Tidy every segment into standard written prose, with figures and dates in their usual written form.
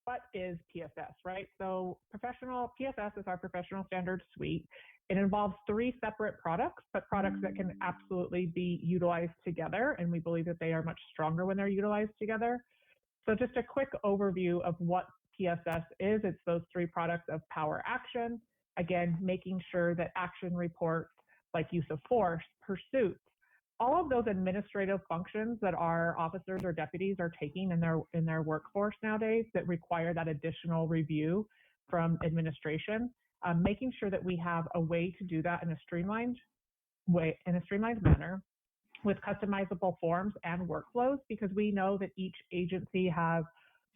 what is PSS, right? So PSS is our professional standard suite. It involves three separate products, but products that can absolutely be utilized together. And we believe that they are much stronger when they're utilized together. So just a quick overview of what PSS is. It's those three products of Power Action. Again, making sure that action reports like use of force, pursuits, all of those administrative functions that our officers or deputies are taking in their workforce nowadays that require that additional review from administration, making sure that we have a way to do that in a streamlined manner with customizable forms and workflows, because we know that each agency has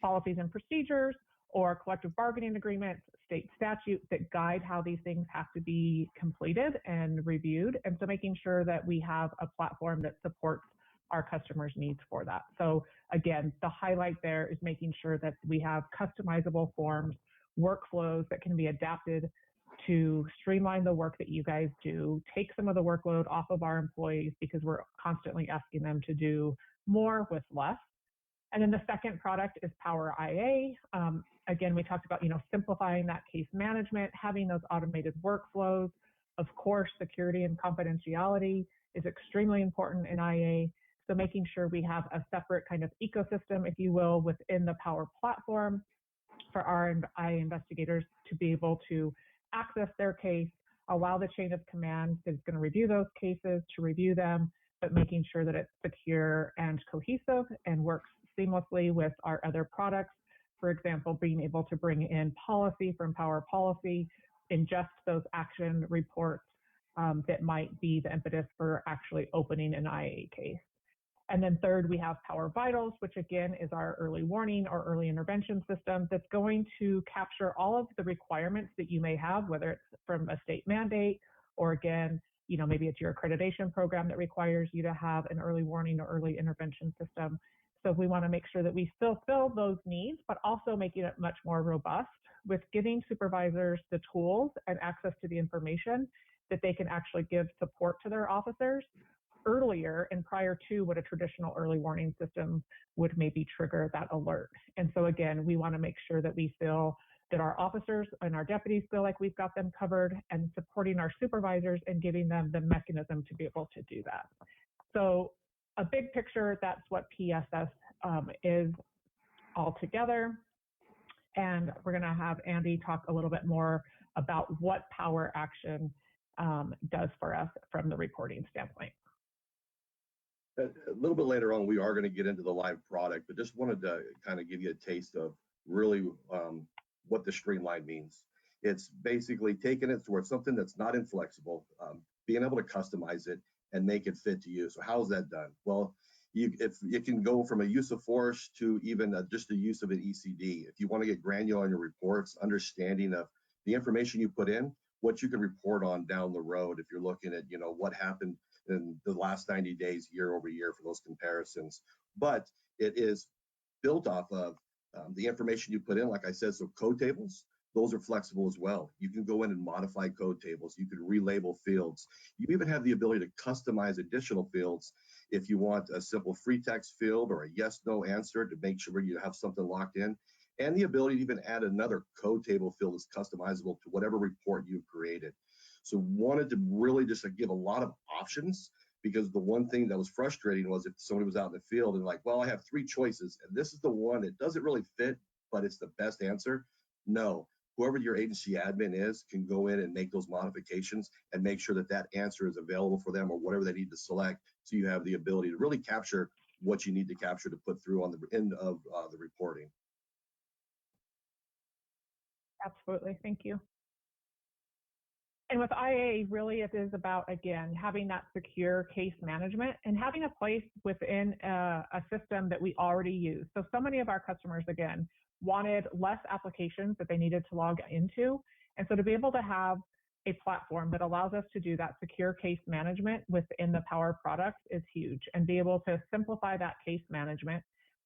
policies and procedures or collective bargaining agreements, state statutes that guide how these things have to be completed and reviewed. And so making sure that we have a platform that supports our customers' needs for that. So again, the highlight there is making sure that we have customizable forms, workflows that can be adapted to streamline the work that you guys do, take some of the workload off of our employees, because we're constantly asking them to do more with less. And then the second product is Power IA. Again, we talked about, simplifying that case management, having those automated workflows. Of course, security and confidentiality is extremely important in IA. So making sure we have a separate kind of ecosystem, if you will, within the Power platform for our IA investigators to be able to access their case, allow the chain of command that's going to review those cases to review them, but making sure that it's secure and cohesive and works seamlessly with our other products. For example, being able to bring in policy from Power Policy, ingest those action reports that might be the impetus for actually opening an IA case. And then third, we have Power Vitals, which again is our early warning or early intervention system that's going to capture all of the requirements that you may have, whether it's from a state mandate or again, maybe it's your accreditation program that requires you to have an early warning or early intervention system. So we want to make sure that we still fill those needs, but also making it much more robust with giving supervisors the tools and access to the information that they can actually give support to their officers earlier and prior to what a traditional early warning system would maybe trigger that alert. And so again, we want to make sure that we feel that our officers and our deputies feel like we've got them covered, and supporting our supervisors and giving them the mechanism to be able to do that. So a big picture, that's what PSS is altogether. And we're going to have Andy talk a little bit more about what Power Action does for us from the reporting standpoint. A little bit later on, we are going to get into the live product, but just wanted to kind of give you a taste of really what the streamline means. It's basically taking it towards something that's not inflexible, being able to customize it and make it fit to you. So how is that done? Well, if it can go from a use of force to even just the use of an ECD. If you want to get granular on your reports, understanding of the information you put in, what you can report on down the road if you're looking at, what happened in the last 90 days, year over year for those comparisons. But it is built off of the information you put in, like I said, so code tables, those are flexible as well. You can go in and modify code tables. You can relabel fields. You even have the ability to customize additional fields if you want a simple free text field or a yes, no answer to make sure you have something locked in, and the ability to even add another code table field that's customizable to whatever report you've created. So wanted to really just give a lot of options, because the one thing that was frustrating was if somebody was out in the field and like, well, I have three choices and this is the one that doesn't really fit, but it's the best answer. No, whoever your agency admin is can go in and make those modifications and make sure that that answer is available for them or whatever they need to select. So you have the ability to really capture what you need to capture to put through on the end of the reporting. Absolutely, thank you. And with IA, really it is about, again, having that secure case management and having a place within a system that we already use. So many of our customers, again, wanted less applications that they needed to log into. And so to be able to have a platform that allows us to do that secure case management within the Power products is huge, and be able to simplify that case management,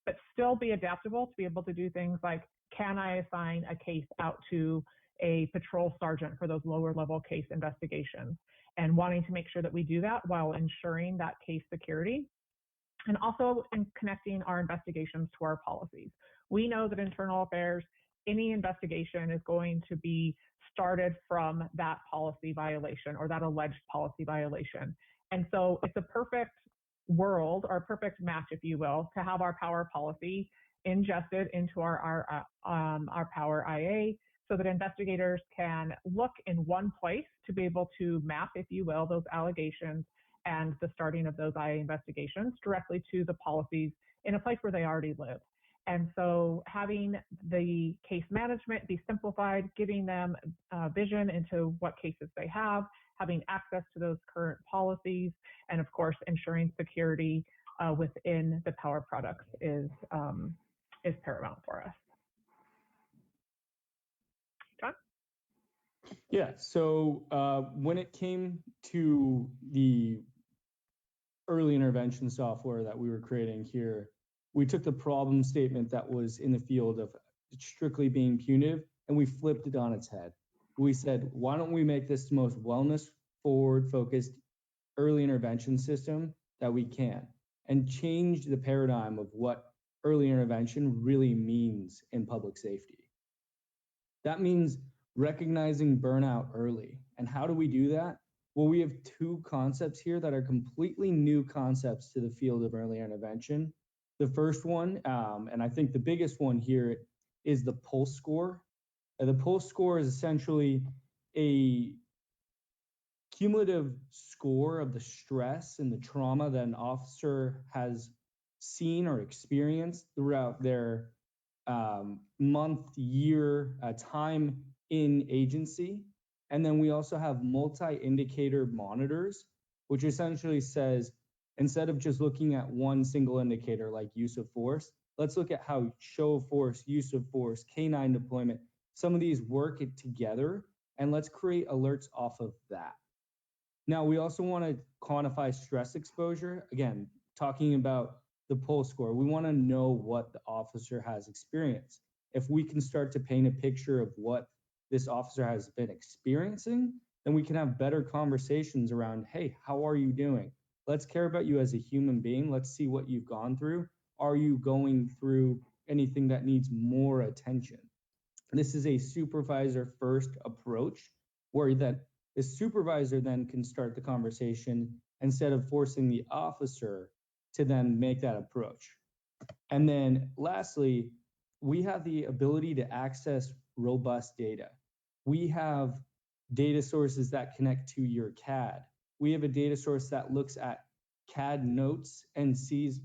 but still be adaptable to be able to do things like, can I assign a case out to a patrol sergeant for those lower level case investigations, and wanting to make sure that we do that while ensuring that case security. and also in connecting our investigations to our policies. We know that internal affairs, any investigation is going to be started from that policy violation or that alleged policy violation. And so it's a perfect world or a perfect match, if you will, to have our power policy ingested into our power IA so that investigators can look in one place to be able to map, if you will, those allegations and the starting of those IA investigations directly to the policies in a place where they already live. And so having the case management be simplified, giving them vision into what cases they have, having access to those current policies, and of course, ensuring security within the power products is paramount for us. John? Yeah, so when it came to the early intervention software that we were creating here, we took the problem statement that was in the field of strictly being punitive and we flipped it on its head. We said, why don't we make this the most wellness forward focused early intervention system that we can, and change the paradigm of what early intervention really means in public safety. That means recognizing burnout early. And how do we do that? Well, we have two concepts here that are completely new concepts to the field of early intervention. The first one, and I think the biggest one here, is the pulse score. The pulse score is essentially a cumulative score of the stress and the trauma that an officer has seen or experienced throughout their month, year, time in agency. And then we also have multi-indicator monitors, which essentially says, instead of just looking at one single indicator like use of force, let's look at how show of force, use of force, K9 deployment, some of these work it together, and let's create alerts off of that. Now, we also want to quantify stress exposure. Again, talking about the pulse score, we want to know what the officer has experienced. If we can start to paint a picture of what this officer has been experiencing, then we can have better conversations around, hey, how are you doing? Let's care about you as a human being. Let's see what you've gone through. Are you going through anything that needs more attention? This is a supervisor first approach where that the supervisor then can start the conversation instead of forcing the officer to then make that approach. And then lastly, we have the ability to access robust data. We have data sources that connect to your CAD. We have a data source that looks at CAD notes and sees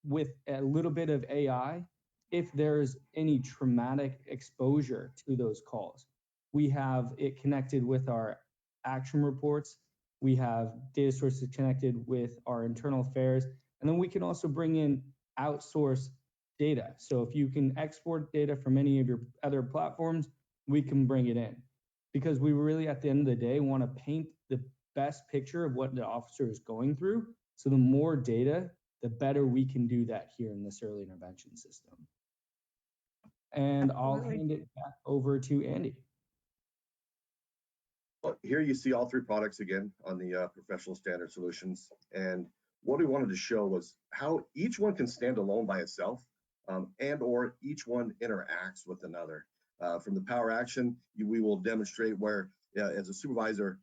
with a little bit of AI if there's any traumatic exposure to those calls. We have it connected with our action reports. We have data sources connected with our internal affairs. And then we can also bring in outsourced data. So if you can export data from any of your other platforms, we can bring it in. Because we really, at the end of the day, want to paint the best picture of what the officer is going through. So the more data, the better we can do that here in this early intervention system. And I'll hand it back over to Andy. Well, here you see all three products again on the professional standard solutions. And what we wanted to show was how each one can stand alone by itself and or each one interacts with another. From the power action, we will demonstrate where, as a supervisor,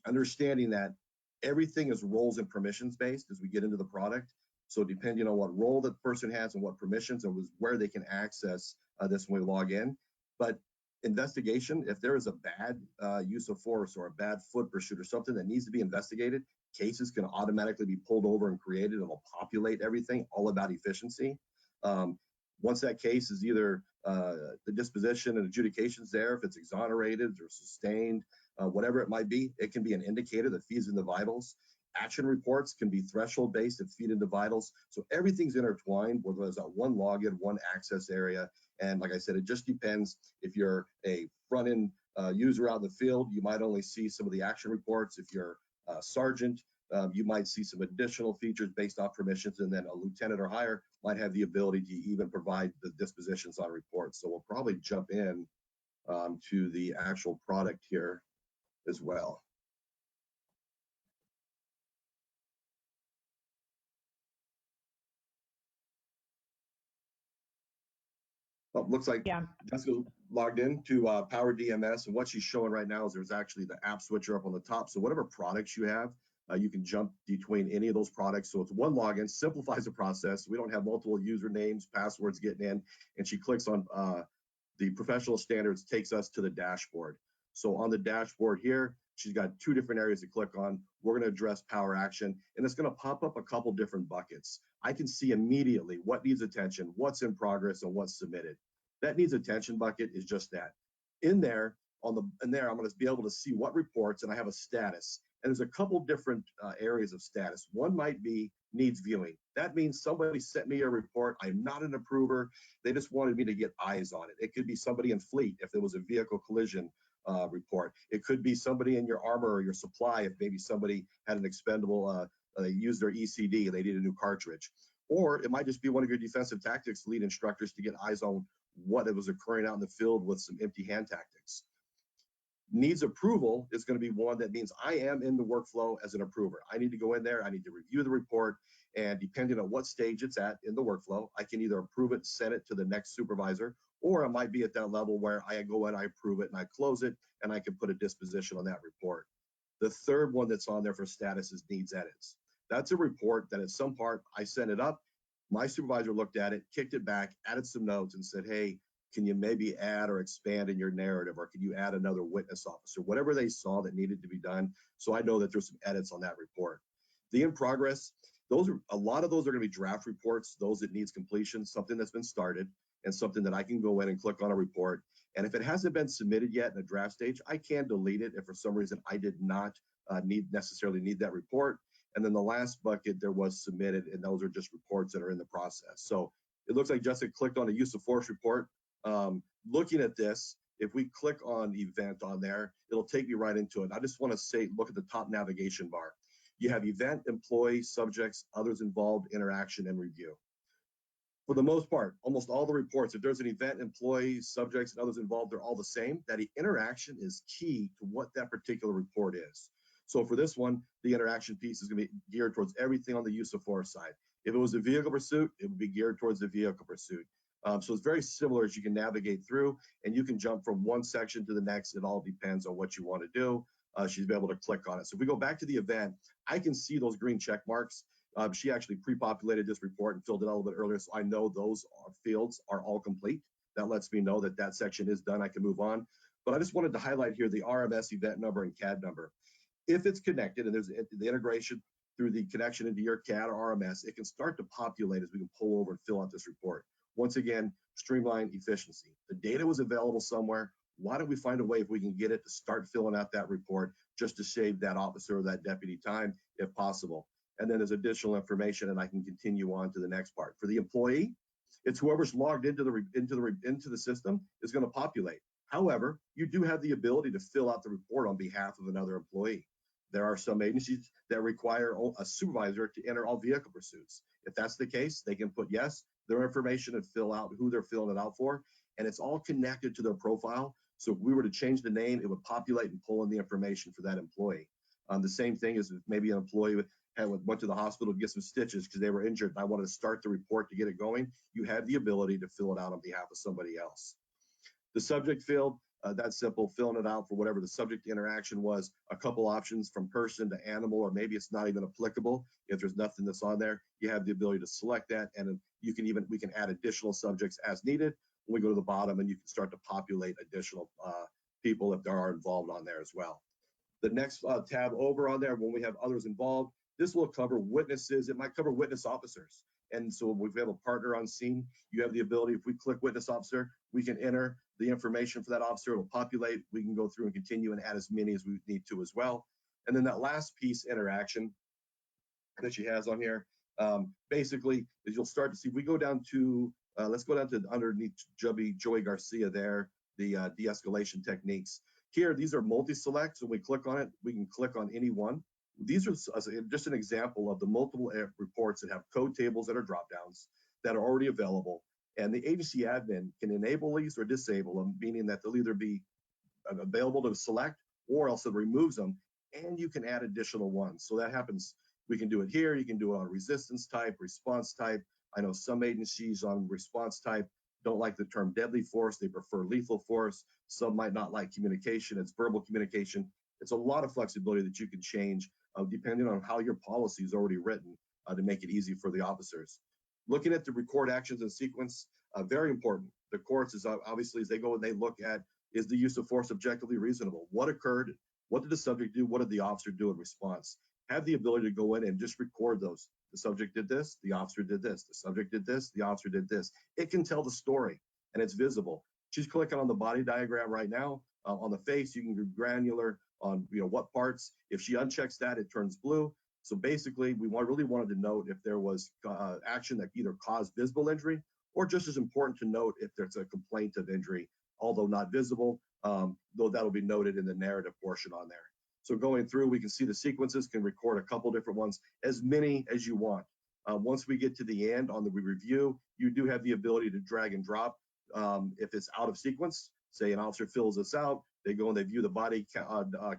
understanding that everything is roles and permissions based as we get into the product. So depending on what role the person has and what permissions and where they can access this when we log in. But investigation, if there is a bad use of force or a bad foot pursuit or something that needs to be investigated, cases can automatically be pulled over and created. It'll populate everything, all about efficiency. Once that case is either the disposition and adjudication's there, if it's exonerated or sustained, whatever it might be, it can be an indicator that feeds into vitals. Action reports can be threshold based that feed into vitals. So everything's intertwined, whether there's one login, one access area. And like I said, it just depends. If you're a front end user out in the field, you might only see some of the action reports. If you're a sergeant, you might see some additional features based off permissions, and then a lieutenant or higher might have the ability to even provide the dispositions on reports. So we'll probably jump in to the actual product here as well. Well, looks like Yeah. Jessica logged into Power DMS, and what she's showing right now is there's actually the app switcher up on the top. So whatever products you have, you can jump between any of those products. So it's one login, simplifies the process. We don't have multiple usernames, passwords getting in, and she clicks on the professional standards, takes us to the dashboard. So on the dashboard here, she's got two different areas to click on. We're going to address Power Action, and it's going to pop up a couple different buckets. I can see immediately what needs attention, what's in progress, and what's submitted. That needs attention bucket is just that. In there, I'm going to be able to see what reports, and I have a status. And there's a couple different areas of status. One might be needs viewing. That means somebody sent me a report. I'm not an approver. They just wanted me to get eyes on it. It could be somebody in fleet if there was a vehicle collision report. It could be somebody in your armor or your supply if maybe somebody had an expendable, they used their ECD and they need a new cartridge. Or it might just be one of your defensive tactics lead instructors to get eyes on what it was occurring out in the field with some empty hand tactics. Needs approval is going to be one that means I am in the workflow as an approver. I need to go in there, I need to review the report, and depending on what stage it's at in the workflow, I can either approve it, send it to the next supervisor, or I might be at that level where I go in, I approve it, and I close it, and I can put a disposition on that report. The third one that's on there for status is needs edits. That's a report that at some part I sent it up, my supervisor looked at it, kicked it back, added some notes and said, hey, can you maybe add or expand in your narrative, or can you add another witness officer, whatever they saw that needed to be done. So I know that there's some edits on that report. The in progress, a lot of those are going to be draft reports, those that needs completion, something that's been started and something that I can go in and click on a report. And if it hasn't been submitted yet in a draft stage, I can delete it if for some reason I did not necessarily need that report. And then the last bucket there was submitted, and those are just reports that are in the process. So it looks like Jessica clicked on a use of force report. Looking at this, if we click on event on there, it'll take me right into it. I just want to say, look at the top navigation bar. You have event, employee, subjects, others involved, interaction, and review. For the most part, almost all the reports, if there's an event, employee, subjects, and others involved, they're all the same. That interaction is key to what that particular report is. So for this one, the interaction piece is going to be geared towards everything on the use of force side. If it was a vehicle pursuit, it would be geared towards the vehicle pursuit. So it's very similar as you can navigate through, and you can jump from one section to the next. It all depends on what you want to do. She's able to click on it. So if we go back to the event, I can see those green check marks. She actually pre-populated this report and filled it out a little bit earlier, so I know those fields are all complete. That lets me know that that section is done. I can move on. But I just wanted to highlight here the RMS event number and CAD number. If it's connected and there's the integration through the connection into your CAD or RMS, it can start to populate as we can pull over and fill out this report. Once again, streamline efficiency. The data was available somewhere. Why don't we find a way, if we can get it, to start filling out that report just to save that officer or that deputy time if possible. And then there's additional information, and I can continue on to the next part. For the employee, it's whoever's logged into the system is going to populate. However, you do have the ability to fill out the report on behalf of another employee. There are some agencies that require a supervisor to enter all vehicle pursuits. If that's the case, they can put yes, their information, and fill out who they're filling it out for. And it's all connected to their profile. So if we were to change the name, it would populate and pull in the information for that employee. The same thing as if maybe an employee went to the hospital to get some stitches because they were injured and I wanted to start the report to get it going. You have the ability to fill it out on behalf of somebody else. The subject field, that's simple, filling it out for whatever the subject interaction was, a couple options from person to animal, or maybe it's not even applicable. If there's nothing that's on there, you have the ability to select that, and we can add additional subjects as needed. When we go to the bottom, and you can start to populate additional people if there are involved on there as well. The next tab over on there, when we have others involved, this will cover witnesses. It might cover witness officers. And so if we have a partner on scene, you have the ability, if we click witness officer, we can enter the information for that officer. It'll populate. We can go through and continue and add as many as we need to as well. And then that last piece, interaction, that she has on here, basically is you'll start to see, if we go down to, let's go down to underneath Joey Garcia there, the de-escalation techniques. Here, these are multi-selects. When we click on it, we can click on any one. These are just an example of the multiple reports that have code tables that are drop downs that are already available. And the agency admin can enable these or disable them, meaning that they'll either be available to select or else it removes them, and you can add additional ones. So that happens, we can do it here, you can do it on resistance type, response type. I know some agencies on response type don't like the term deadly force. They prefer lethal force. Some might not like communication. It's verbal communication. It's a lot of flexibility that you can change depending on how your policy is already written to make it easy for the officers. Looking at the record actions in sequence, very important. The courts is obviously, as they go and they look at, is the use of force objectively reasonable? What occurred? What did the subject do? What did the officer do in response? Have the ability to go in and just record those. The subject did this, the officer did this, the subject did this, the officer did this. It can tell the story and it's visible. She's clicking on the body diagram right now. On the face, you can do granular on what parts. If she unchecks that, it turns blue. So basically, we really wanted to note if there was action that either caused visible injury, or just as important to note if there's a complaint of injury, although not visible, though that'll be noted in the narrative portion on there. So going through, we can see the sequences, can record a couple different ones, as many as you want. Once we get to the end on the review, you do have the ability to drag and drop. If it's out of sequence, say an officer fills this out, they go and they view the body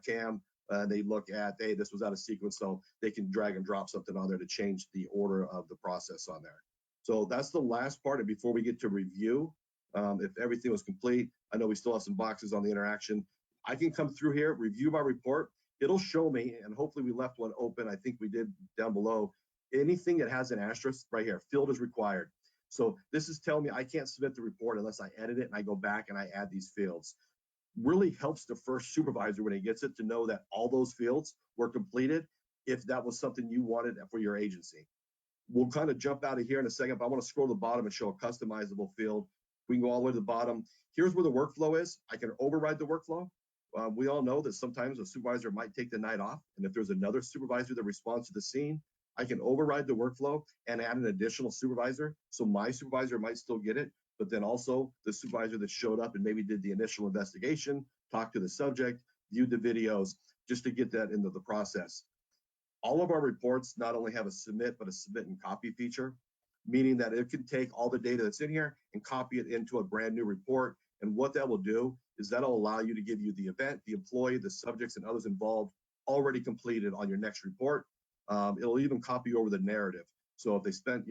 cam, they look at, hey, this was out of sequence, so they can drag and drop something on there to change the order of the process on there. So that's the last part. And before we get to review, if everything was complete, I know we still have some boxes on the interaction. I can come through here, review my report. It'll show me, and hopefully we left one open. I think we did down below. Anything that has an asterisk right here, field is required. So this is telling me I can't submit the report unless I edit it and I go back and I add these fields. Really helps the first supervisor when he gets it to know that all those fields were completed if that was something you wanted for your agency. We'll kind of jump out of here in a second, but I want to scroll to the bottom and show a customizable field. We can go all the way to the bottom. Here's where the workflow is. I can override the workflow. We all know that sometimes a supervisor might take the night off, and if there's another supervisor that responds to the scene, I can override the workflow and add an additional supervisor. So my supervisor might still get it, but then also the supervisor that showed up and maybe did the initial investigation, talked to the subject, viewed the videos, just to get that into the process. All of our reports not only have a submit, but a submit and copy feature, meaning that it can take all the data that's in here and copy it into a brand new report. And what that will do is that'll allow you to give you the event, the employee, the subjects, and others involved already completed on your next report. It'll even copy over the narrative. So if they spent,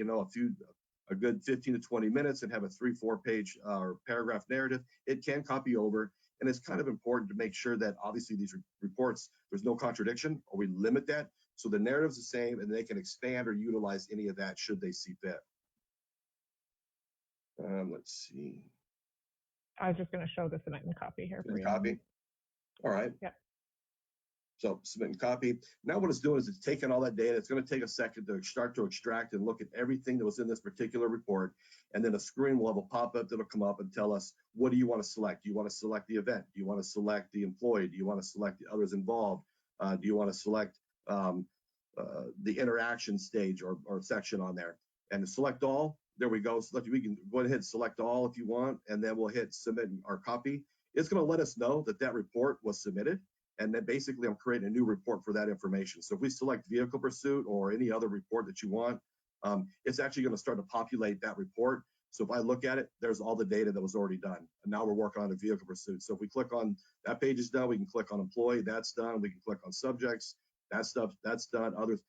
a good 15 to 20 minutes and have a 3-4 page or paragraph narrative, it can copy over. And it's kind of important to make sure that obviously these reports, there's no contradiction, or we limit that. So the narrative's the same and they can expand or utilize any of that should they see fit. Let's see. I was just going to show the submit and copy here for you. Copy. All right. Yeah. So submit and copy. Now what it's doing is it's taking all that data. It's going to take a second to start to extract and look at everything that was in this particular report. And then a screen will have a pop-up that'll come up and tell us, what do you want to select? Do you want to select the event? Do you want to select the employee? Do you want to select the others involved? Do you want to select the interaction stage or section on there? And to select all, there we go. We can go ahead and select all if you want, and then we'll hit submit our copy. It's going to let us know that that report was submitted. And then basically I'm creating a new report for that information. So if we select vehicle pursuit or any other report that you want, it's actually going to start to populate that report. So if I look at it, there's all the data that was already done. And now we're working on a vehicle pursuit. So if we click on that page is done, we can click on employee, that's done. We can click on subjects, that stuff, that's done. Others,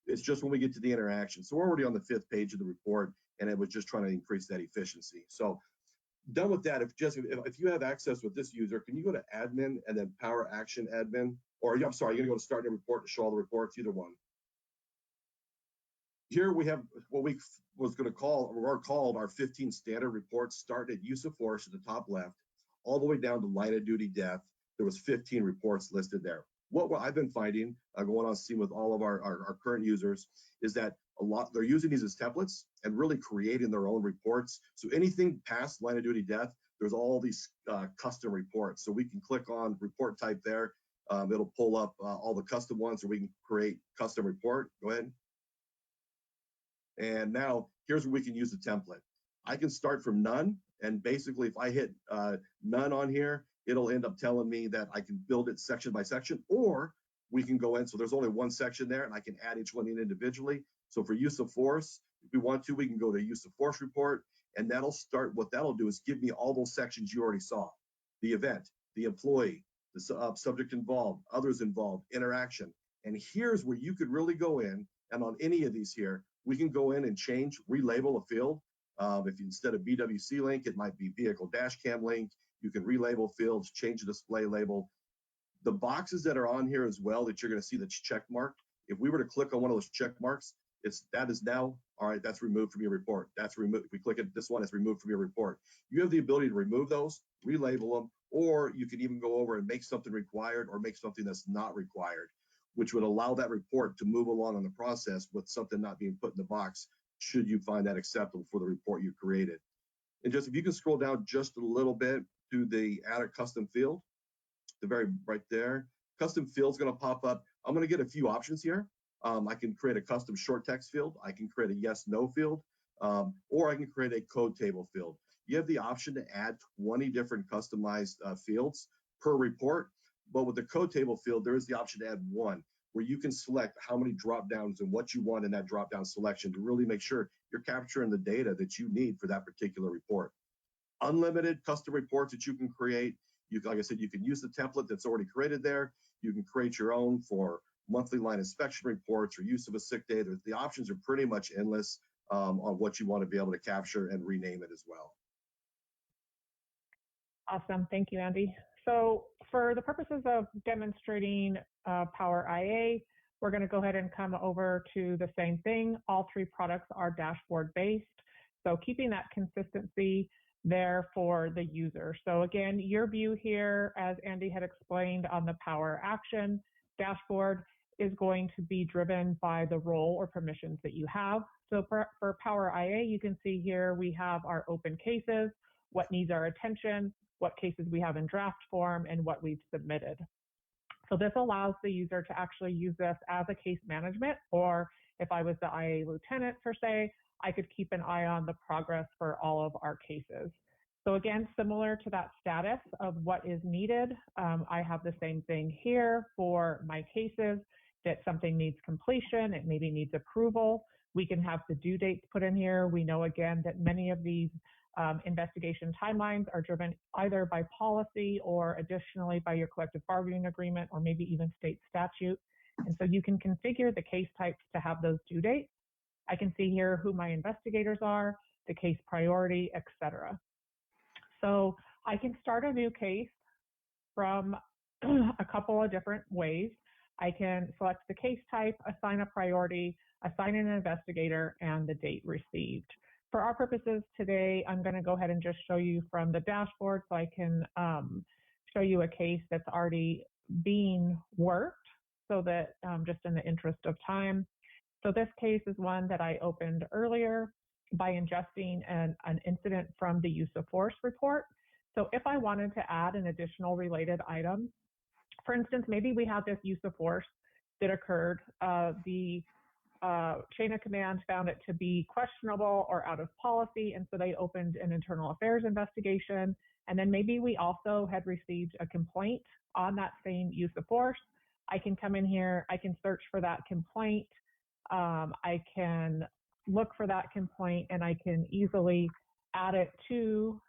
it's just when we get to the interaction. So we're already on the 5th page of the report, and it was just trying to increase that efficiency. So done with that. If you have access with this user, can you go to admin and then power action admin? Or I'm sorry, you're gonna go to start a report to show all the reports, either one. Here we have what we was gonna call, or are called, our 15 standard reports, starting at use of force at the top left, all the way down to line of duty death. There was 15 reports listed there. What I've been finding, going on scene with all of our current users, is that they're using these as templates and really creating their own reports. So anything past line of duty death, there's all these custom reports. So we can click on report type there. It'll pull up all the custom ones, or we can create custom report. Go ahead. And now here's where we can use the template. I can start from none. And basically if I hit none on here, it'll end up telling me that I can build it section by section, or we can go in. So there's only one section there and I can add each one in individually. So for use of force, if we want to, we can go to use of force report, and that'll start, what that'll do is give me all those sections you already saw: the event, the employee, the subject involved, others involved, interaction. And here's where you could really go in, and on any of these here, we can go in and change, relabel a field. If instead of BWC link, it might be vehicle dash cam link. You can relabel fields, change the display label. The boxes that are on here as well that you're going to see that's check marked. If we were to click on one of those check marks, that is now, all right, that's removed from your report. That's removed. If we click at this one, it's removed from your report. You have the ability to remove those, relabel them, or you can even go over and make something required or make something that's not required, which would allow that report to move along on the process with something not being put in the box, should you find that acceptable for the report you created. And just if you can scroll down just a little bit to the add a custom field, the very right there, custom field's going to pop up. I'm going to get a few options here. I can create a custom short text field. I can create a yes, no field, or I can create a code table field. You have the option to add 20 different customized fields per report, but with the code table field, there is the option to add one, where you can select how many drop downs and what you want in that drop down selection to really make sure you're capturing the data that you need for that particular report. Unlimited custom reports that you can create. Like I said, you can use the template that's already created there. You can create your own for monthly line inspection reports or use of a sick day. The options are pretty much endless on what you want to be able to capture and rename it as well. Awesome. Thank you, Andy. So for the purposes of demonstrating Power IA, we're going to go ahead and come over to the same thing. All three products are dashboard based. So keeping that consistency there for the user. So again, your view here, as Andy had explained on the Power Action dashboard, is going to be driven by the role or permissions that you have. So for Power IA, you can see here we have our open cases, what needs our attention, what cases we have in draft form, and what we've submitted. So this allows the user to actually use this as a case management, or if I was the IA lieutenant per se, I could keep an eye on the progress for all of our cases. So again, similar to that status of what is needed, I have the same thing here for my cases, that something needs completion, it maybe needs approval. We can have the due dates put in here. We know again that many of these investigation timelines are driven either by policy or additionally by your collective bargaining agreement or maybe even state statute. And so you can configure the case types to have those due dates. I can see here who my investigators are, the case priority, etc. So I can start a new case from a couple of different ways. I can select the case type, assign a priority, assign an investigator, and the date received. For our purposes today, I'm going to go ahead and just show you from the dashboard so I can show you a case that's already being worked, so that just in the interest of time. So this case is one that I opened earlier by ingesting an incident from the use of force report. So if I wanted to add an additional related item, for instance, maybe we have this use of force that occurred. The chain of command found it to be questionable or out of policy, and so they opened an internal affairs investigation. And then maybe we also had received a complaint on that same use of force. I can come in here, I can search for that complaint. I can look for that complaint, and I can easily add it to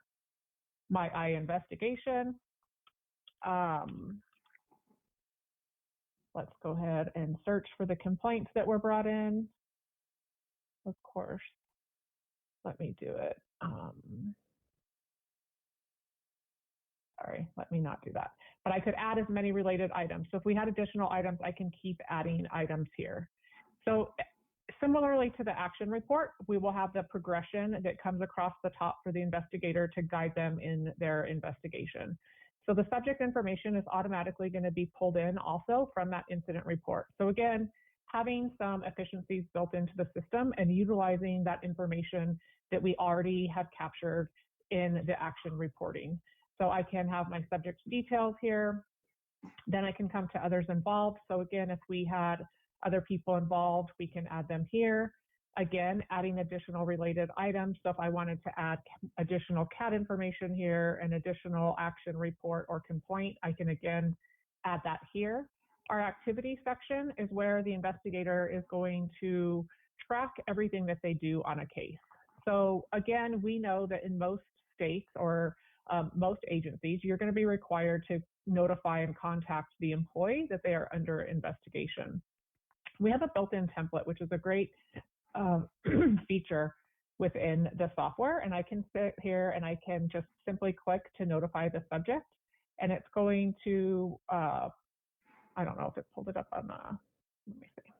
my IA investigation. Let's go ahead and search for the complaints that were brought in. Of course, let me do it. Sorry, let me not do that. But I could add as many related items. So if we had additional items, I can keep adding items here. So similarly to the action report, we will have the progression that comes across the top for the investigator to guide them in their investigation. So the subject information is automatically going to be pulled in also from that incident report. So again, having some efficiencies built into the system and utilizing that information that we already have captured in the action reporting. So I can have my subject details here. Then I can come to others involved. So again, if we had other people involved, we can add them here. Again, adding additional related items. So if I wanted to add additional CAT information here, an additional action report or complaint, I can again add that here. Our activity section is where the investigator is going to track everything that they do on a case. So again, we know that in most states or most agencies, you're going to be required to notify and contact the employee that they are under investigation. We have a built-in template, which is a great feature within the software. And I can sit here and I can just simply click to notify the subject. And it's going to, I don't know if it pulled it up on, let me see.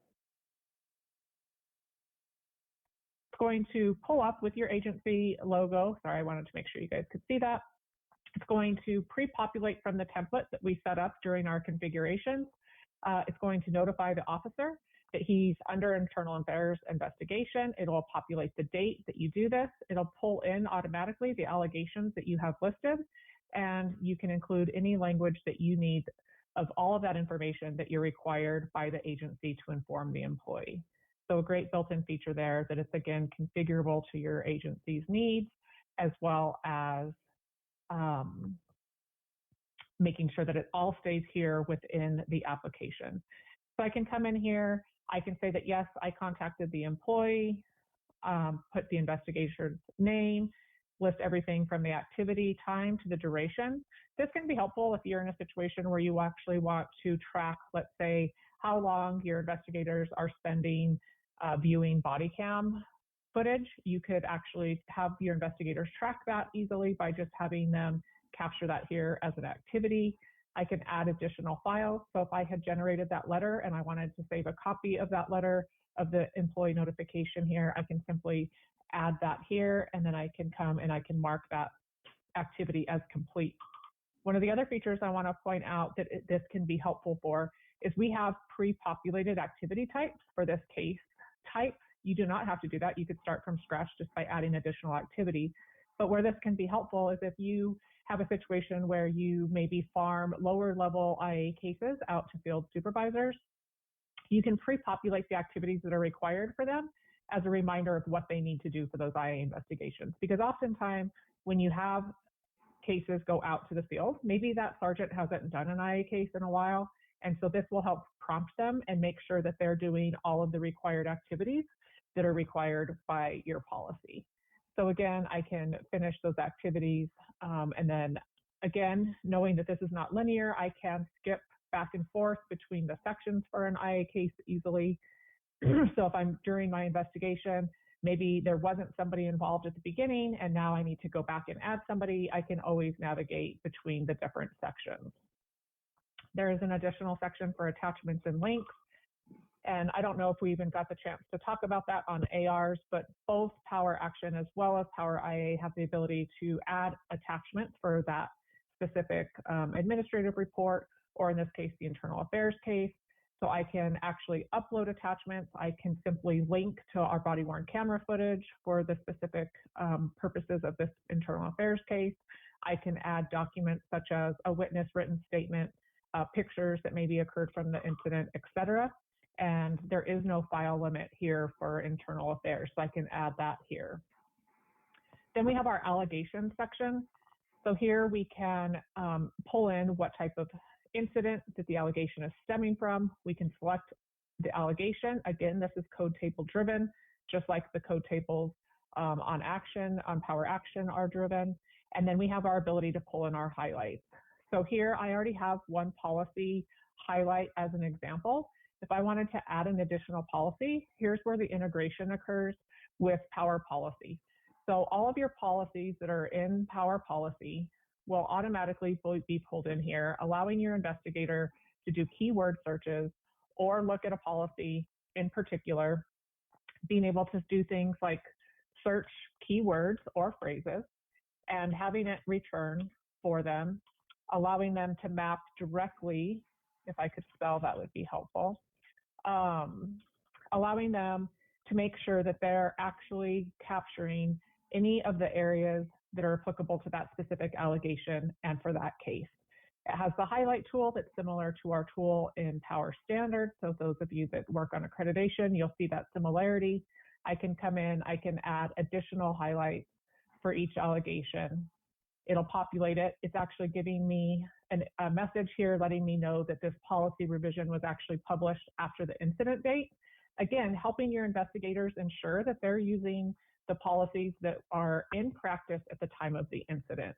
It's going to pull up with your agency logo. Sorry, I wanted to make sure you guys could see that. It's going to pre-populate from the template that we set up during our configurations. It's going to notify the officer that he's under internal affairs investigation. It'll populate the date that you do this. It'll pull in automatically the allegations that you have listed, and you can include any language that you need of all of that information that you're required by the agency to inform the employee. So a great built-in feature there that it's, again, configurable to your agency's needs, as well as making sure that it all stays here within the application. So I can come in here, I can say that, yes, I contacted the employee, put the investigator's name, list everything from the activity time to the duration. This can be helpful if you're in a situation where you actually want to track, let's say, how long your investigators are spending viewing body cam footage. You could actually have your investigators track that easily by just having them capture that here as an activity. I can add additional files. So if I had generated that letter and I wanted to save a copy of that letter of the employee notification here, I can simply add that here, and then I can come and I can mark that activity as complete. One of the other features I want to point out that this can be helpful for is we have pre-populated activity types for this case type. You do not have to do that. You could start from scratch just by adding additional activity. But where this can be helpful is if you have a situation where you maybe farm lower level IA cases out to field supervisors, you can pre-populate the activities that are required for them as a reminder of what they need to do for those IA investigations. Because oftentimes when you have cases go out to the field, maybe that sergeant hasn't done an IA case in a while. And so this will help prompt them and make sure that they're doing all of the required activities that are required by your policy. So again, I can finish those activities. And then again, knowing that this is not linear, I can skip back and forth between the sections for an IA case easily. So if I'm during my investigation, maybe there wasn't somebody involved at the beginning and now I need to go back and add somebody, I can always navigate between the different sections. There is an additional section for attachments and links. And I don't know if we even got the chance to talk about that on ARs, but both Power Action as well as Power IA have the ability to add attachments for that specific administrative report, or in this case, the internal affairs case. So I can actually upload attachments. I can simply link to our body-worn camera footage for the specific purposes of this internal affairs case. I can add documents such as a witness written statement, pictures that maybe occurred from the incident, etc. And there is no file limit here for internal affairs, so I can add that here. Then we have our allegations section. So here we can pull in what type of incident that the allegation is stemming from. We can select the allegation. Again, this is code table driven, just like the code tables on Power Action are driven. And then we have our ability to pull in our highlights. So here I already have one policy highlight as an example. If I wanted to add an additional policy, here's where the integration occurs with Power Policy. So all of your policies that are in Power Policy will automatically be pulled in here, allowing your investigator to do keyword searches or look at a policy in particular, being able to do things like search keywords or phrases and having it return for them, allowing them to map directly, if I could spell, that would be helpful, allowing them to make sure that they're actually capturing any of the areas that are applicable to that specific allegation and for that case. It has the highlight tool that's similar to our tool in Power Standard. So those of you that work on accreditation, you'll see that similarity. I can come in, I can add additional highlights for each allegation. It'll populate it. It's actually giving me a message here letting me know that this policy revision was actually published after the incident date. Again, helping your investigators ensure that they're using the policies that are in practice at the time of the incident.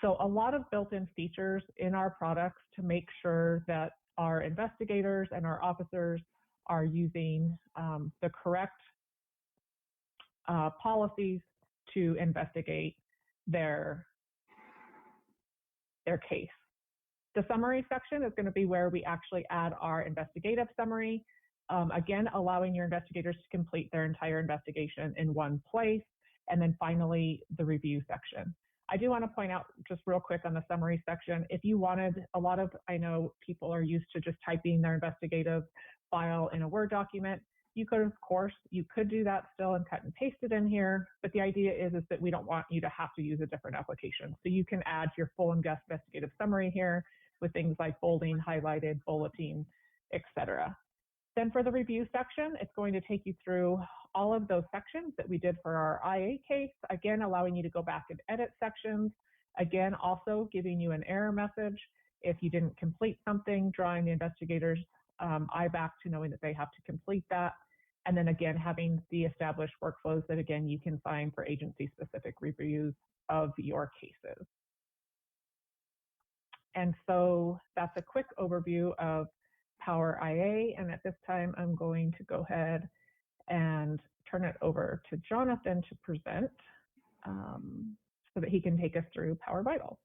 So a lot of built-in features in our products to make sure that our investigators and our officers are using the correct policies to investigate their case. The summary section is going to be where we actually add our investigative summary, again, allowing your investigators to complete their entire investigation in one place. And then finally, the review section. I do want to point out just real quick on the summary section, if you wanted, I know people are used to just typing their investigative file in a Word document. You could, of course, do that still and cut and paste it in here. But the idea is that we don't want you to have to use a different application. So you can add your full investigative summary here with things like bolding, highlighted, bulleting, etc. Then for the review section, it's going to take you through all of those sections that we did for our IA case, again, allowing you to go back and edit sections, again, also giving you an error message if you didn't complete something, drawing the investigator's eye back to knowing that they have to complete that. And then again, having the established workflows that, again, you can find for agency-specific reviews of your cases. And so that's a quick overview of Power IA. And at this time, I'm going to go ahead and turn it over to Jonathan to present so that he can take us through Power Vitals.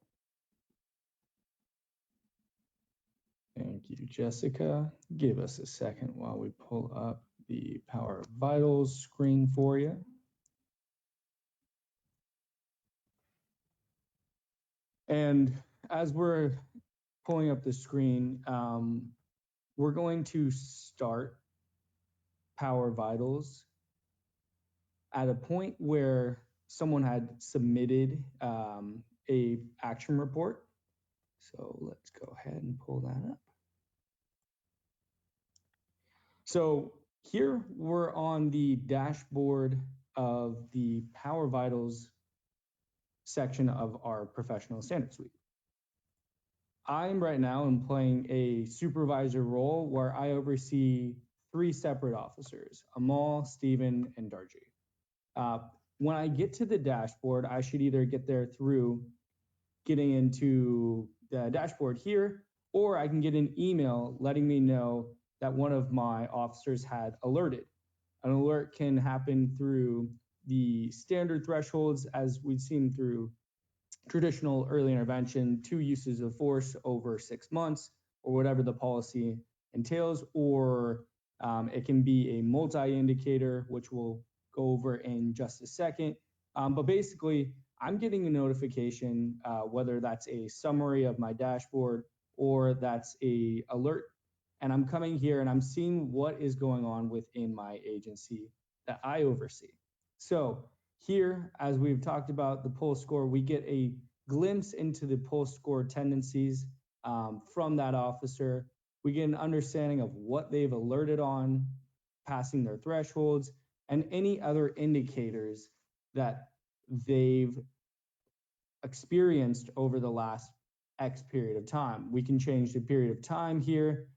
Thank you, Jessica. Give us a second while we pull up the Power Vitals screen for you. And as we're pulling up the screen, we're going to start Power Vitals at a point where someone had submitted a action report. So let's go ahead and pull that up. So here we're on the dashboard of the Power Vitals section of our professional standard suite. I'm right now playing a supervisor role where I oversee 3 separate officers, Amal, Stephen, and Darji. When I get to the dashboard, I should either get there through getting into the dashboard here, or I can get an email letting me know that one of my officers had alerted. An alert can happen through the standard thresholds as we've seen through traditional early intervention, 2 uses of force over 6 months, or whatever the policy entails, or it can be a multi-indicator, which we'll go over in just a second. But basically, I'm getting a notification, whether that's a summary of my dashboard or that's a alert, and I'm coming here and I'm seeing what is going on within my agency that I oversee. So here, as we've talked about the pulse score, we get a glimpse into the pulse score tendencies from that officer. We get an understanding of what they've alerted on, passing their thresholds, and any other indicators that they've experienced over the last X period of time. We can change the period of time here.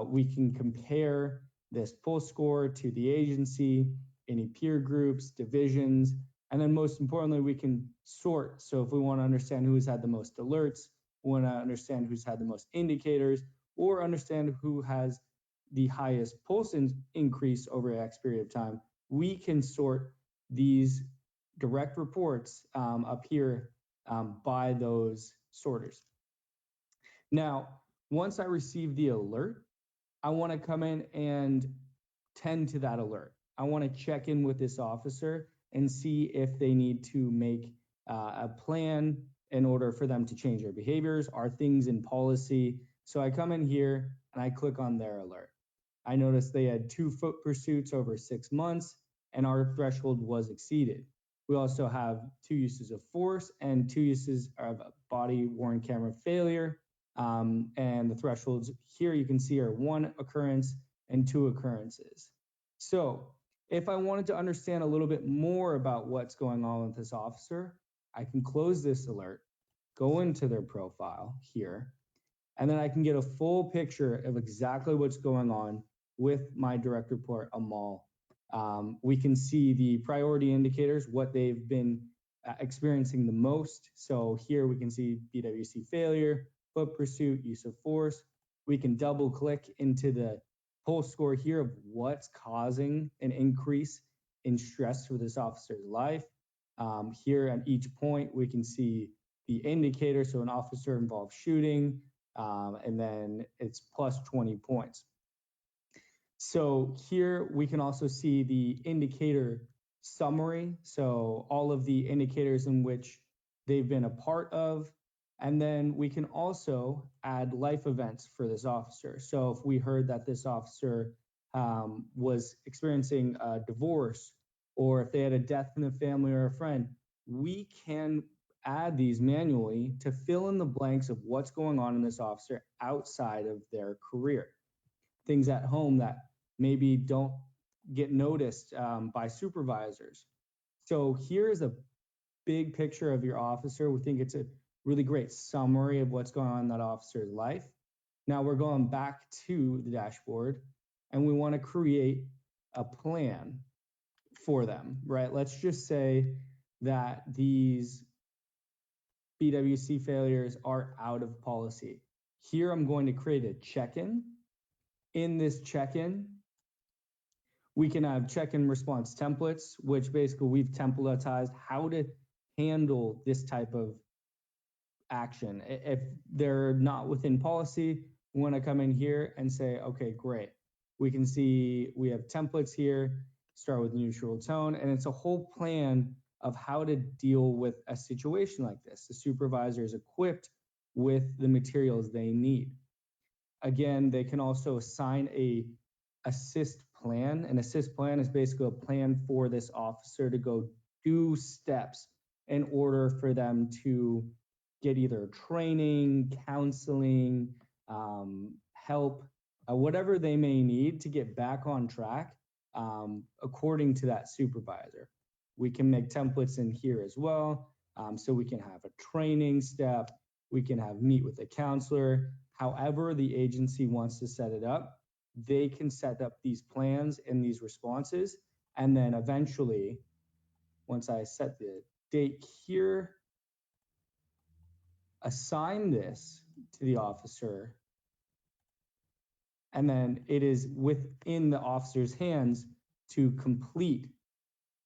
We can compare this pulse score to the agency, any peer groups, divisions, and then most importantly, we can sort. So if we want to understand who's had the most alerts, we want to understand who's had the most indicators, or understand who has the highest pulse increase over X period of time, we can sort these direct reports up here by those sorters. Now, once I receive the alert, I want to come in and tend to that alert. I want to check in with this officer and see if they need to make a plan in order for them to change their behaviors. Are things in policy? So I come in here and I click on their alert. I noticed they had 2 foot pursuits over 6 months and our threshold was exceeded. We also have 2 uses of force and 2 uses of body worn camera failure. And the thresholds here you can see are 1 occurrence and 2 occurrences. So if I wanted to understand a little bit more about what's going on with this officer, I can close this alert, go into their profile here, and then I can get a full picture of exactly what's going on with my direct report, Amal. We can see the priority indicators, what they've been experiencing the most. So here we can see BWC failure, foot pursuit, use of force. We can double click into the pulse score here of what's causing an increase in stress for this officer's life. Here at each point, we can see the indicator. So an officer involved shooting, and then it's plus 20 points. So here we can also see the indicator summary. So all of the indicators in which they've been a part of. And then we can also add life events for this officer. So if we heard that this officer was experiencing a divorce, or if they had a death in the family or a friend, we can add these manually to fill in the blanks of what's going on in this officer outside of their career. Things at home that maybe don't get noticed by supervisors. So here's a big picture of your officer. We think it's a really great summary of what's going on in that officer's life. Now we're going back to the dashboard and we want to create a plan for them, right? Let's just say that these BWC failures are out of policy. Here I'm going to create a check-in. In this check-in, we can have check-in response templates, which basically we've templatized how to handle this type of action. If they're not within policy, we want to come in here and say, okay, great. We can see we have templates here, start with neutral tone, and it's a whole plan of how to deal with a situation like this. The supervisor is equipped with the materials they need. Again, they can also assign a assist plan. An assist plan is basically a plan for this officer to go do steps in order for them to get either training, counseling, help, whatever they may need to get back on track according to that supervisor. We can make templates in here as well. So we can have a training step, we can have meet with a counselor. However the agency wants to set it up, they can set up these plans and these responses. And then eventually, once I set the date here, assign this to the officer, and then it is within the officer's hands to complete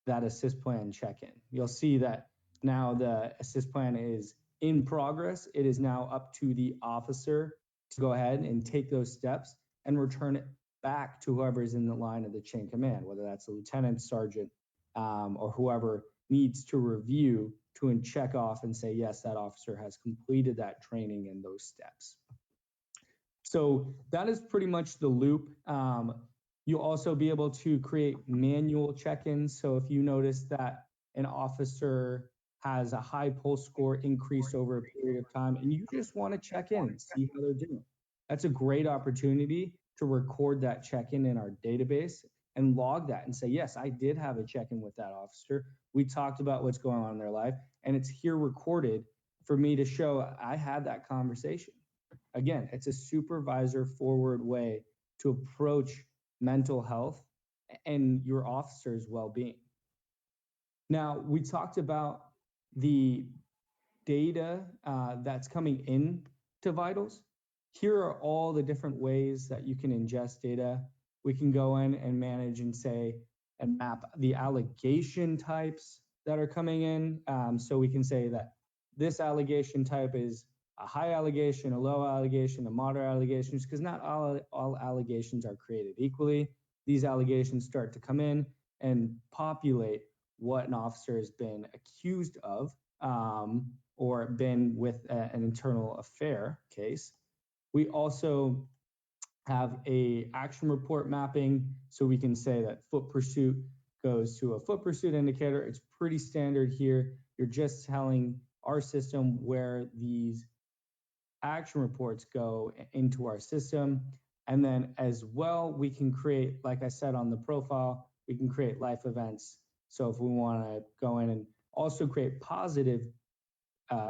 that assist plan check-in. You'll see that now the assist plan is in progress. It is now up to the officer to go ahead and take those steps and return it back to whoever's in the line of the chain command, whether that's a lieutenant, sergeant, or whoever needs to review to check off and say, yes, that officer has completed that training and those steps. So that is pretty much the loop. You'll also be able to create manual check-ins. So if you notice that an officer has a high pulse score increase over a period of time and you just want to check in and see how they're doing, that's a great opportunity to record that check-in in our database and log that and say, yes, I did have a check-in with that officer. We talked about what's going on in their life, and it's here recorded for me to show I had that conversation. Again, it's a supervisor forward way to approach mental health and your officer's well-being. Now, we talked about the data that's coming in to Vitals. Here are all the different ways that you can ingest data. We can go in and manage and say, and map the allegation types that are coming in. So we can say that this allegation type is a high allegation, a low allegation, a moderate allegation, because not all allegations are created equally. These allegations start to come in and populate what an officer has been accused of or been with an internal affair case. We also have a action report mapping, so we can say that foot pursuit goes to a foot pursuit indicator. It's pretty standard here. You're just telling our system where these action reports go into our system. And then as well, we can create, like I said on the profile, we can create life events. So if we want to go in and also create positive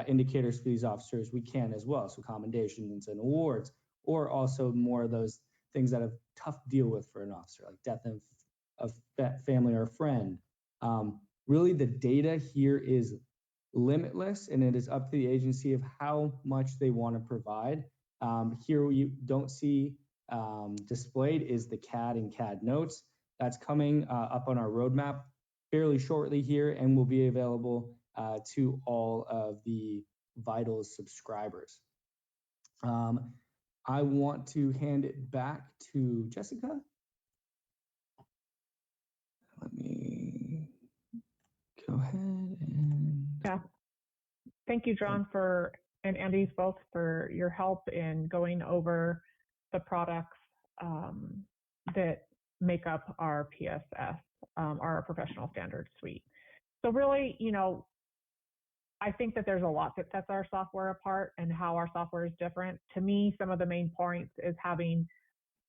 indicators for these officers, we can as well. So commendations and awards, or also more of those things that have tough to deal with for an officer, like death of family or a friend. Really, the data here is limitless, and it is up to the agency of how much they want to provide. Here you don't see displayed is the CAD and CAD notes. That's coming up on our roadmap. fairly shortly here and will be available to all of the Vitals subscribers. I want to hand it back to Jessica. Let me go ahead and... Yeah. Thank you, John, and Andy both for your help in going over the products that make up our PSS, our professional standards suite. So really, I think that there's a lot that sets our software apart and how our software is different. To me, some of the main points is having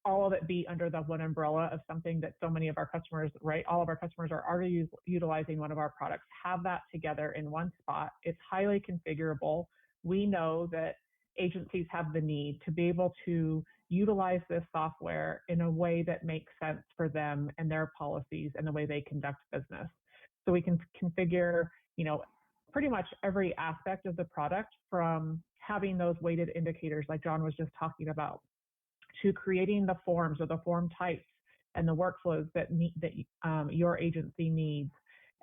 all of it be under the one umbrella of something that so many of our customers, right? All of our customers are already utilizing one of our products, have that together in one spot. It's highly configurable. We know that agencies have the need to be able to utilize this software in a way that makes sense for them and their policies and the way they conduct business. So we can configure, pretty much every aspect of the product, from having those weighted indicators like John was just talking about, to creating the forms or the form types and the workflows that your agency needs,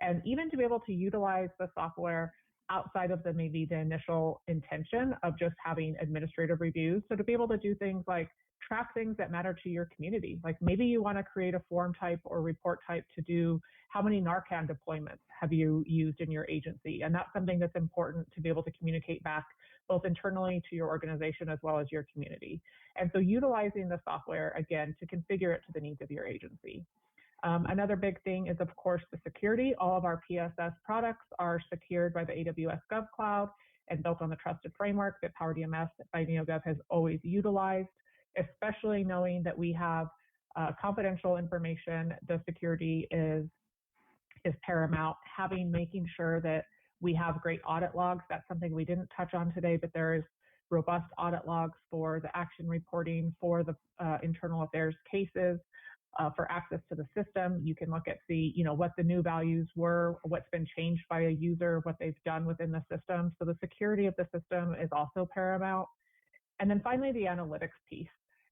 and even to be able to utilize the software outside of maybe the initial intention of just having administrative reviews. So to be able to do things like track things that matter to your community. Like maybe you want to create a form type or report type to do how many Narcan deployments have you used in your agency. And that's something that's important to be able to communicate back both internally to your organization as well as your community. And so utilizing the software, again, to configure it to the needs of your agency. Another big thing is, of course, the security. All of our PSS products are secured by the AWS GovCloud and built on the trusted framework that Pdms by NeoGov has always utilized, especially knowing that we have confidential information. The security is paramount. Making sure that we have great audit logs. That's something we didn't touch on today, but there is robust audit logs for the action reporting, for the internal affairs cases, for access to the system. You can look at what the new values were, what's been changed by a user, what they've done within the system. So the security of the system is also paramount. And then finally, the analytics piece.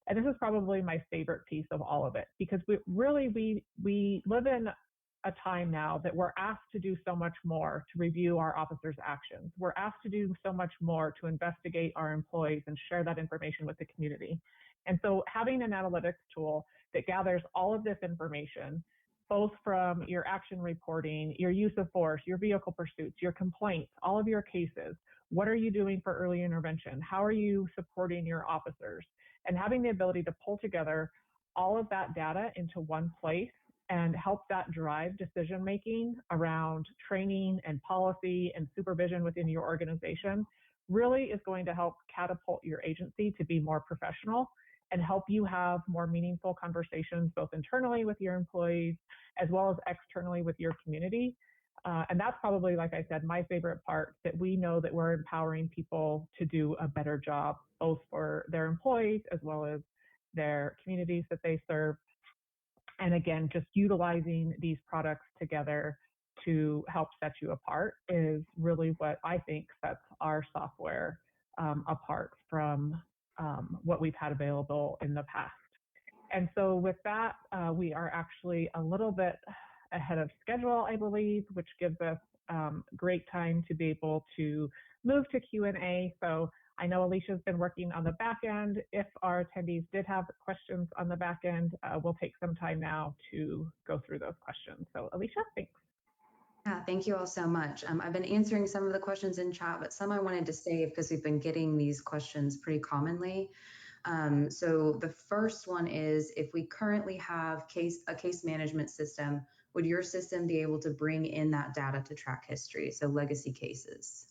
And this is probably my favorite piece of all of it, because we live in a time now that we're asked to do so much more to review our officers' actions. We're asked to do so much more to investigate our employees and share that information with the community. And so having an analytics tool that gathers all of this information, both from your action reporting, your use of force, your vehicle pursuits, your complaints, all of your cases, what are you doing for early intervention? How are you supporting your officers? And having the ability to pull together all of that data into one place and help that drive decision-making around training and policy and supervision within your organization really is going to help catapult your agency to be more professional and help you have more meaningful conversations, both internally with your employees, as well as externally with your community. And that's probably, like I said, my favorite part, that we know that we're empowering people to do a better job, both for their employees as well as their communities that they serve. And again, just utilizing these products together to help set you apart is really what I think sets our software apart from what we've had available in the past. And so with that, we are actually a little bit ahead of schedule, I believe, which gives us great time to be able to move to Q&A. So I know Alicia's been working on the back end. If our attendees did have questions on the back end, we'll take some time now to go through those questions. So Alicia, thanks. Yeah, thank you all so much. I've been answering some of the questions in chat, but some I wanted to save because we've been getting these questions pretty commonly. So the first one is, if we currently have a case management system, would your system be able to bring in that data to track history, so legacy cases?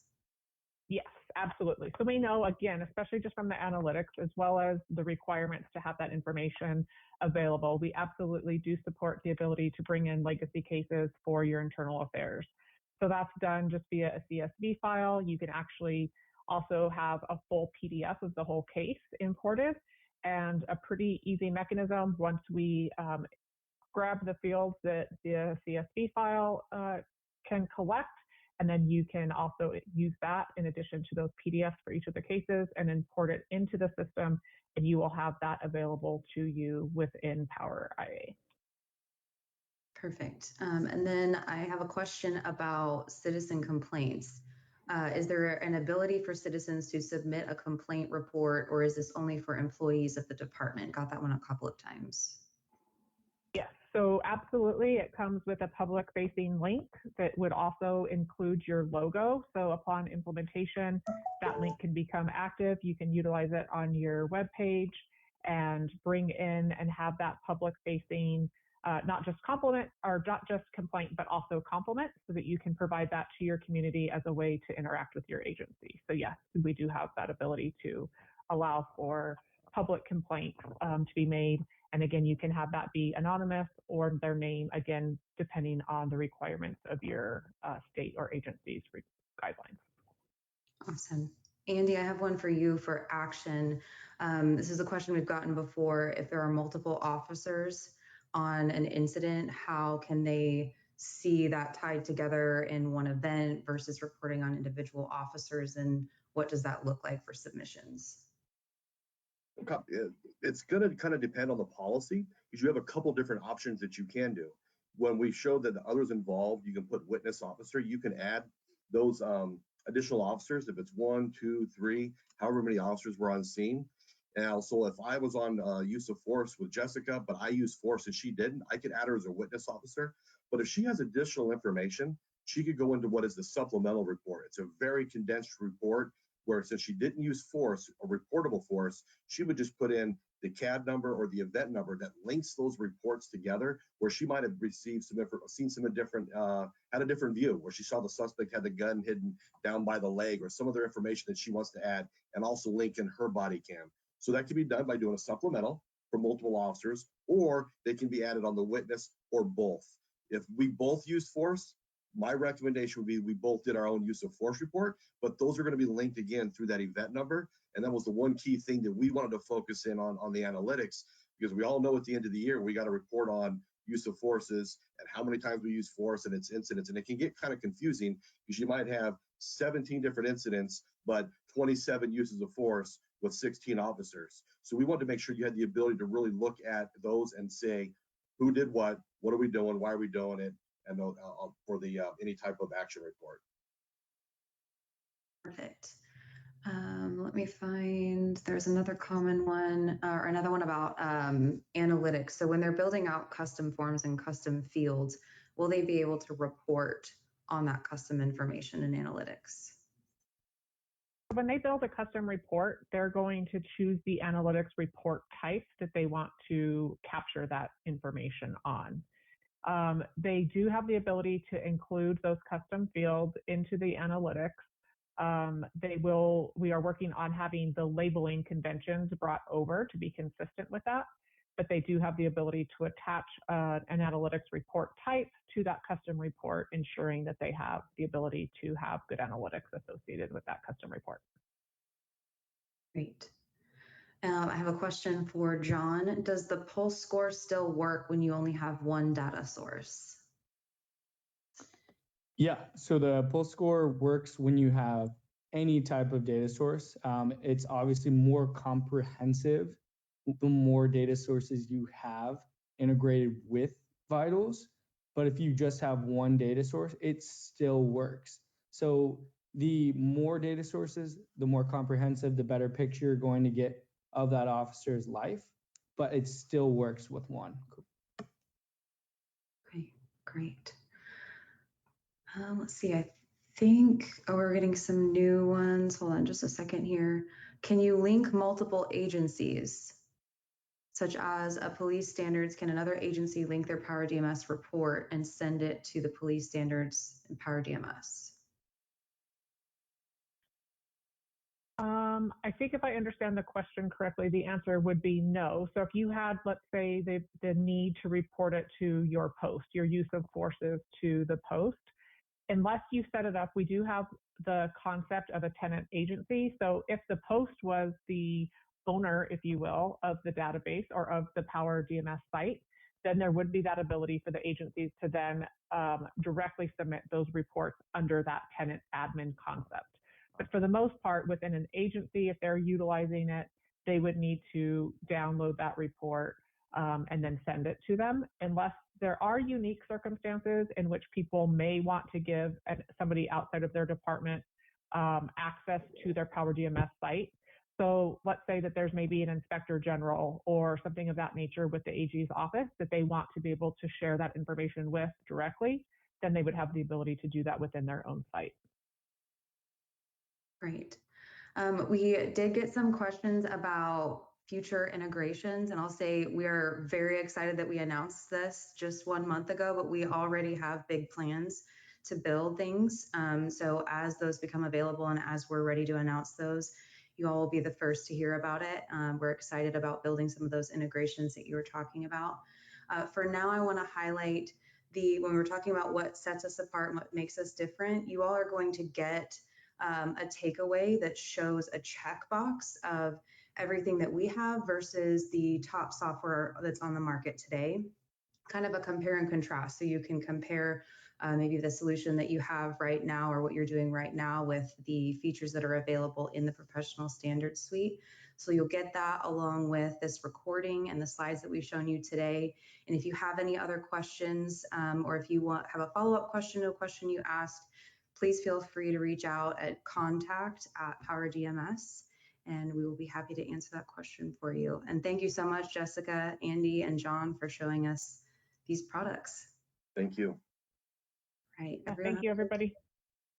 Yes, absolutely. So we know, again, especially just from the analytics, as well as the requirements to have that information available, we absolutely do support the ability to bring in legacy cases for your internal affairs. So that's done just via a CSV file. You can actually also have a full PDF of the whole case imported, and a pretty easy mechanism once we grab the fields that the CSV file can collect. And then you can also use that in addition to those PDFs for each of the cases and import it into the system, and you will have that available to you within Power IA. Perfect. And then I have a question about citizen complaints. Is there an ability for citizens to submit a complaint report, or is this only for employees of the department? Got that one a couple of times. Yes, so absolutely. It comes with a public-facing link that would also include your logo. So upon implementation, that link can become active. You can utilize it on your web page and bring in and have that public-facing, not just compliment or not just complaint, but also compliment, so that you can provide that to your community as a way to interact with your agency. So yes, we do have that ability to allow for public complaint to be made. And again, you can have that be anonymous or their name, again, depending on the requirements of your state or agency's guidelines. Awesome. Andy, I have one for you for action. This is a question we've gotten before. If there are multiple officers on an incident, how can they see that tied together in one event versus reporting on individual officers? And what does that look like for submissions? It's going to kind of depend on the policy, because you have a couple different options that you can do. When we show that the others involved, you can put witness officer. You can add those additional officers if it's 1, 2, 3, however many officers were on scene. And also, if I was on use of force with Jessica, but I used force and she didn't, I could add her as a witness officer. But if she has additional information, she could go into what is the supplemental report. It's a very condensed report where, since she didn't use force or reportable force, she would just put in the CAD number or the event number that links those reports together, where she might have received seen some different, had a different view, where she saw the suspect had the gun hidden down by the leg, or some other information that she wants to add and also link in her body cam. So that can be done by doing a supplemental for multiple officers, or they can be added on the witness, or both. If we both use force, my recommendation would be we both did our own use of force report, but those are going to be linked again through that event number. And that was the one key thing that we wanted to focus in on the analytics, because we all know at the end of the year, we got to report on use of forces and how many times we use force and its incidents. And it can get kind of confusing, because you might have 17 different incidents, but 27 uses of force with 16 officers. So we wanted to make sure you had the ability to really look at those and say, who did what are we doing, why are we doing it, and for the any type of action report. Perfect. Let me find, there's another common one, or another one about analytics. So when they're building out custom forms and custom fields, will they be able to report on that custom information in analytics? When they build a custom report, they're going to choose the analytics report type that they want to capture that information on. They do have the ability to include those custom fields into the analytics. We are working on having the labeling conventions brought over to be consistent with that, but they do have the ability to attach an analytics report type to that custom report, ensuring that they have the ability to have good analytics associated with that custom report. Great. I have a question for John. Does the pulse score still work when you only have one data source? Yeah, so the pulse score works when you have any type of data source. It's obviously more comprehensive the more data sources you have integrated with vitals. But if you just have one data source, it still works. So the more data sources, the more comprehensive, the better picture you're going to get of that officer's life, but it still works with one. Okay, great. Let's see, I think, we're getting some new ones. Hold on just a second here. Can you link multiple agencies, such as a police standards? Can another agency link their Power DMS report and send it to the police standards and Power DMS? I think if I understand the question correctly, the answer would be no. So if you had, let's say, the need to report it to your post, your use of forces to the post, unless you set it up, we do have the concept of a tenant agency. So if the post was the owner, if you will, of the database or of the Power DMS site, then there would be that ability for the agencies to then directly submit those reports under that tenant admin concept. But for the most part, within an agency, if they're utilizing it, they would need to download that report and then send it to them, unless there are unique circumstances in which people may want to give somebody outside of their department access to their Power DMS site. So let's say that there's maybe an inspector general or something of that nature with the AG's office that they want to be able to share that information with directly, then they would have the ability to do that within their own site. Great. We did get some questions about future integrations, and I'll say we are very excited that we announced this just 1 month ago, but we already have big plans to build things. So as those become available and as we're ready to announce those, you all will be the first to hear about it. We're excited about building some of those integrations that you were talking about. For now, I want to highlight when we're talking about what sets us apart and what makes us different, you all are going to get a takeaway that shows a checkbox of everything that we have versus the top software that's on the market today. Kind of a compare and contrast. So you can compare maybe the solution that you have right now or what you're doing right now with the features that are available in the professional standards suite. So you'll get that along with this recording and the slides that we've shown you today. And if you have any other questions or if you have a follow-up question to a question you asked, please feel free to reach out at contact@PowerDMS, and we will be happy to answer that question for you. And thank you so much, Jessica, Andy, and John, for showing us these products. Thank you. Right. Thank you, everybody.